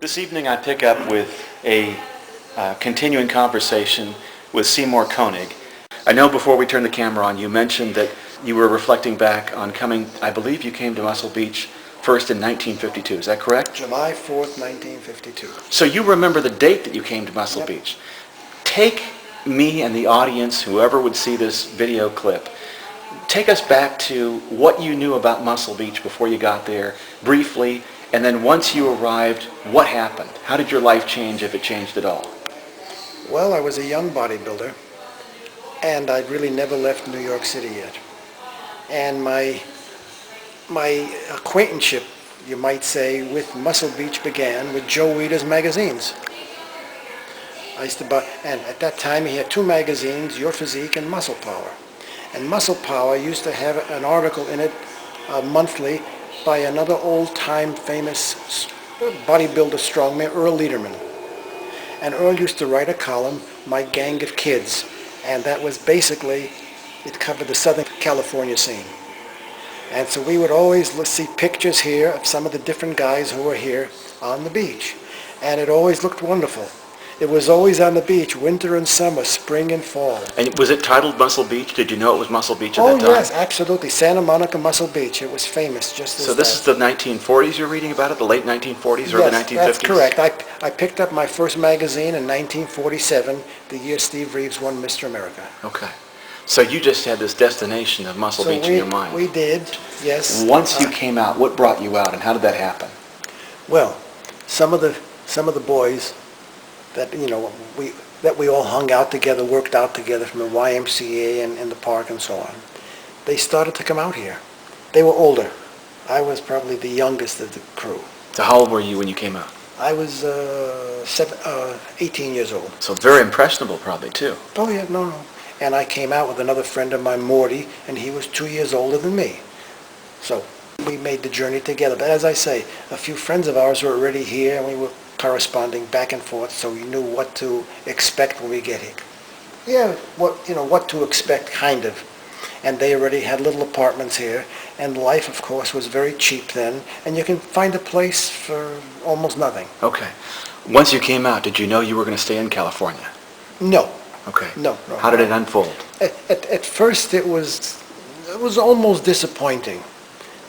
This evening I pick up with a continuing conversation with Seymour Koenig. I know before we turn the camera on you mentioned that you were reflecting back on coming, I believe you came to Muscle Beach first in 1952, is that correct? July 4th, 1952. So you remember the date that you came to Muscle Yep. Beach. Take me and the audience, whoever would see this video clip, take us back to what you knew about Muscle Beach before you got there, briefly, and then once you arrived, what happened? How did your life change, if it changed at all? Well, I was a young bodybuilder, and I'd really never left New York City yet. And my acquaintanceship, you might say, with Muscle Beach began with Joe Weider's magazines. I used to buy, and at that time he had two magazines, Your Physique and Muscle Power. And Muscle Power used to have an article in it monthly by another old-time famous bodybuilder strongman, Earl Lederman. And Earl used to write a column, My Gang of Kids, and that was basically, it covered the Southern California scene. And so we would always see pictures here of some of the different guys who were here on the beach. And it always looked wonderful. It was always on the beach, winter and summer, spring and fall. And was it titled Muscle Beach? Did you know it was Muscle Beach at that time? Oh yes, absolutely. Santa Monica Muscle Beach. It was famous just as So this is the 1940s you're reading about it? The late 1940s or the 1950s? Yes, that's correct. I picked up my first magazine in 1947, the year Steve Reeves won Mr. America. Okay. So you just had this destination of Muscle Beach in your mind. We did, yes. Once you came out, what brought you out and how did that happen? Well, some of the boys that we all hung out together, worked out together from the YMCA and the park and so on. They started to come out here. They were older. I was probably the youngest of the crew. So how old were you when you came out? I was 18 years old. So very impressionable probably too. Oh yeah, no. And I came out with another friend of mine, Morty, and he was 2 years older than me. So we made the journey together. But as I say, a few friends of ours were already here, and we were corresponding back and forth, so we knew what to expect when we get here. Yeah, what to expect, kind of. And they already had little apartments here, and life, of course, was very cheap then, and you can find a place for almost nothing. Okay. Once you came out, did you know you were going to stay in California? No. Okay. No. How did it unfold? At first, it was almost disappointing,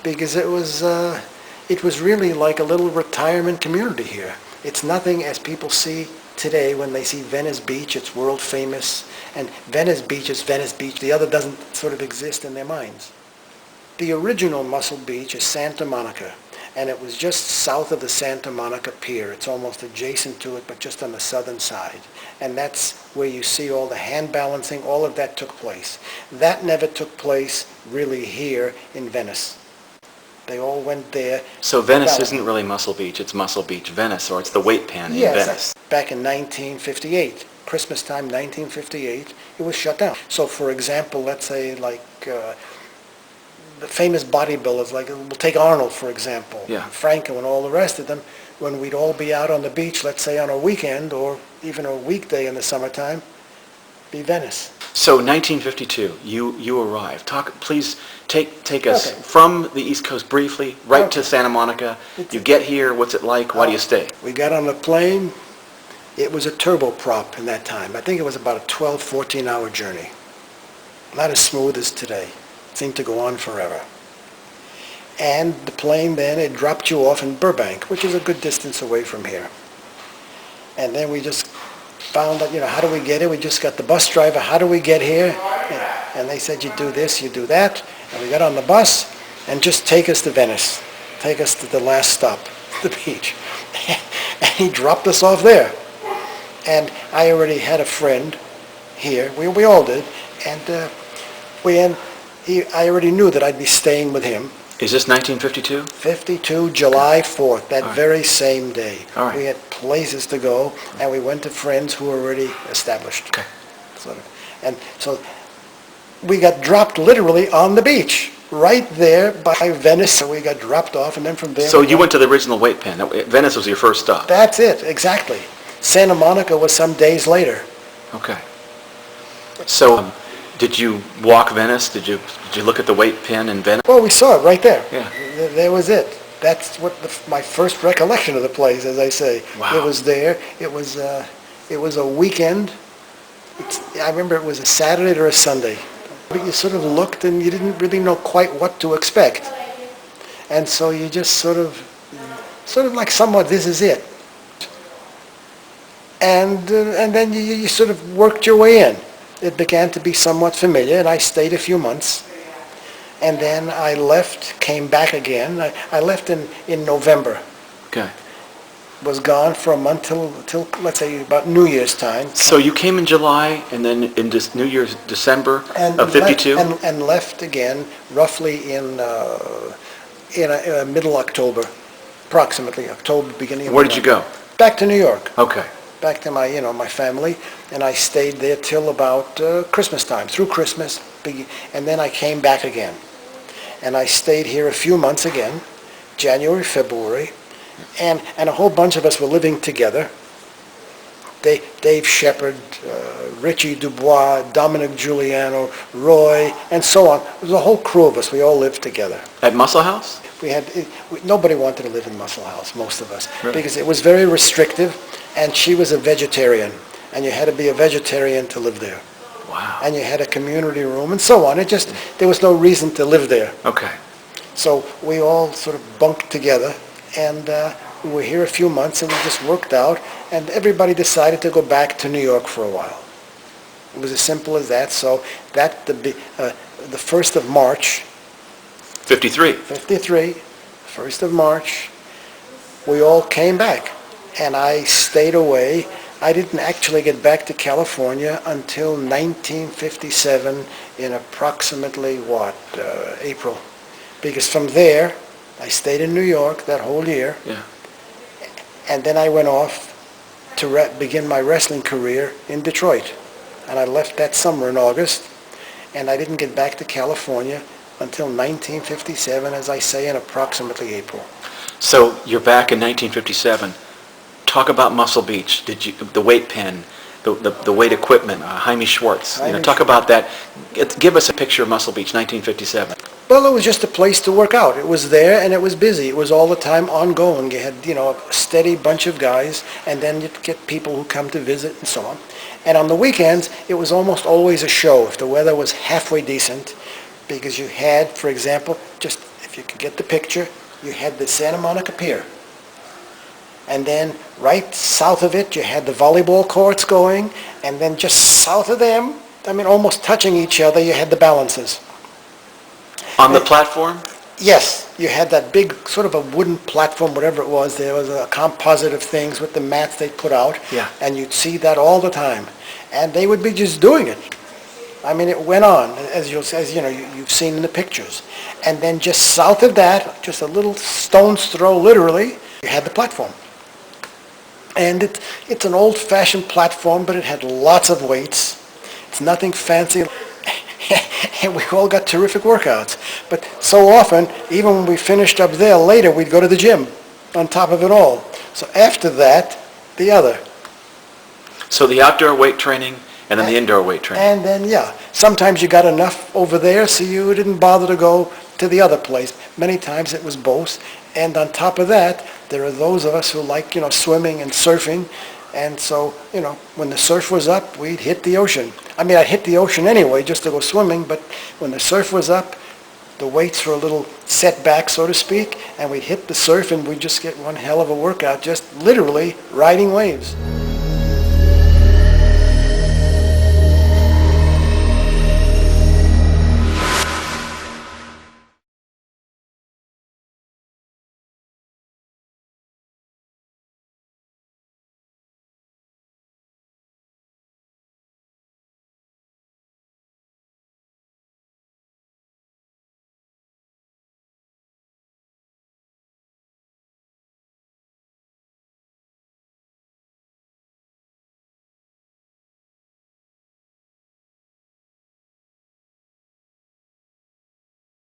because it was really like a little retirement community here. It's nothing as people see today when they see Venice Beach. It's world famous, and Venice Beach is Venice Beach. The other doesn't sort of exist in their minds. The original Muscle Beach is Santa Monica, and it was just south of the Santa Monica Pier. It's almost adjacent to it, but just on the southern side. And that's where you see all the hand balancing, all of that took place. That never took place really here in Venice. They all went there. So Venice isn't really Muscle Beach, it's Muscle Beach, Venice, or it's the weight pen in Venice. Back in 1958, Christmas time 1958, it was shut down. So for example, let's say like the famous bodybuilders, like we'll take Arnold for example, Franco and all the rest of them, when we'd all be out on the beach, let's say on a weekend or even a weekday in the summertime, be Venice. So 1952, you arrived. Please take us from the East Coast briefly, right to Santa Monica. You get here, what's it like? Why do you stay? We got on the plane. It was a turboprop in that time. I think it was about a 12, 14-hour journey. Not as smooth as today. It seemed to go on forever. And the plane then, it dropped you off in Burbank, which is a good distance away from here. And then we just found out, how do we get here? We just got the bus driver, how do we get here? And they said, you do this, you do that. And we got on the bus, and just take us to Venice. Take us to the last stop, the beach. And he dropped us off there. And I already had a friend here, we all did, and I already knew that I'd be staying with him. Is this 1952? 52, July 4th, that very same day. All right. We had places to go, and we went to friends who were already established. Okay. And so we got dropped literally on the beach, right there by Venice. So we got dropped off, and then from there... So you went to the original weight pen. Venice was your first stop. That's it, exactly. Santa Monica was some days later. Okay. So did you walk Venice? Did you look at the weight pen in Venice? Well, we saw it right there. Yeah. There was it. That's what my first recollection of the place, as I say. Wow. It was there. It was a weekend. I remember it was a Saturday or a Sunday. But you sort of looked and you didn't really know quite what to expect. And so you just sort of like somewhat, this is it. And then you sort of worked your way in. It began to be somewhat familiar, and I stayed a few months. And then I left, came back again. I left in November. Okay. Was gone for a month till let's say about New Year's time. So you came in July, and then in New Year's, December of 52? And left again roughly in middle October, approximately October, beginning of Where did you go? Back to New York. Okay. Back to my family, and I stayed there till about Christmas time, through Christmas, and then I came back again. And I stayed here a few months again, January, February, and a whole bunch of us were living together. Dave Shepard, Richie Dubois, Dominic Giuliano, Roy, and so on. There was a whole crew of us. We all lived together. At Muscle House? Nobody wanted to live in Muscle House, most of us, Really? because it was very restrictive, and she was a vegetarian, and you had to be a vegetarian to live there. Wow. And you had a community room and so on. There was no reason to live there. Okay. So we all sort of bunked together, and we were here a few months, and it just worked out, and everybody decided to go back to New York for a while. It was as simple as that. So the 1st of March, 53. 53, 1st of March, we all came back, and I stayed away. I didn't actually get back to California until 1957 in approximately, April. Because from there, I stayed in New York that whole year, Yeah. and then I went off to begin my wrestling career in Detroit. And I left that summer in August, and I didn't get back to California until 1957, as I say, in approximately April. So you're back in 1957. Talk about Muscle Beach. The weight pen, the weight equipment, Jaime Schwartz. Talk about that. Give us a picture of Muscle Beach, 1957. Well, it was just a place to work out. It was there, and it was busy. It was all the time ongoing. You had, a steady bunch of guys, and then you'd get people who come to visit and so on. And on the weekends, it was almost always a show if the weather was halfway decent, because you had, for example, just if you could get the picture, you had the Santa Monica Pier. And then right south of it, you had the volleyball courts going, and then just south of them, almost touching each other, you had the balances. On the platform? Yes, you had that big sort of a wooden platform, whatever it was. There was a composite of things with the mats they put out. Yeah. And you'd see that all the time. And they would be just doing it. It went on, as you've seen in the pictures. And then just south of that, just a little stone's throw, literally, you had the platform. And it's an old-fashioned platform, but it had lots of weights. It's nothing fancy. And we all got terrific workouts. But so often, even when we finished up there, later we'd go to the gym on top of it all. So after that, the other. So the outdoor weight training and then the indoor weight training. And then, sometimes you got enough over there, so you didn't bother to go to the other place. Many times it was both. And on top of that, there are those of us who like, swimming and surfing. And so, when the surf was up, we'd hit the ocean. I'd hit the ocean anyway just to go swimming, but when the surf was up, the weights were a little set back, so to speak, and we'd hit the surf and we'd just get one hell of a workout, just literally riding waves.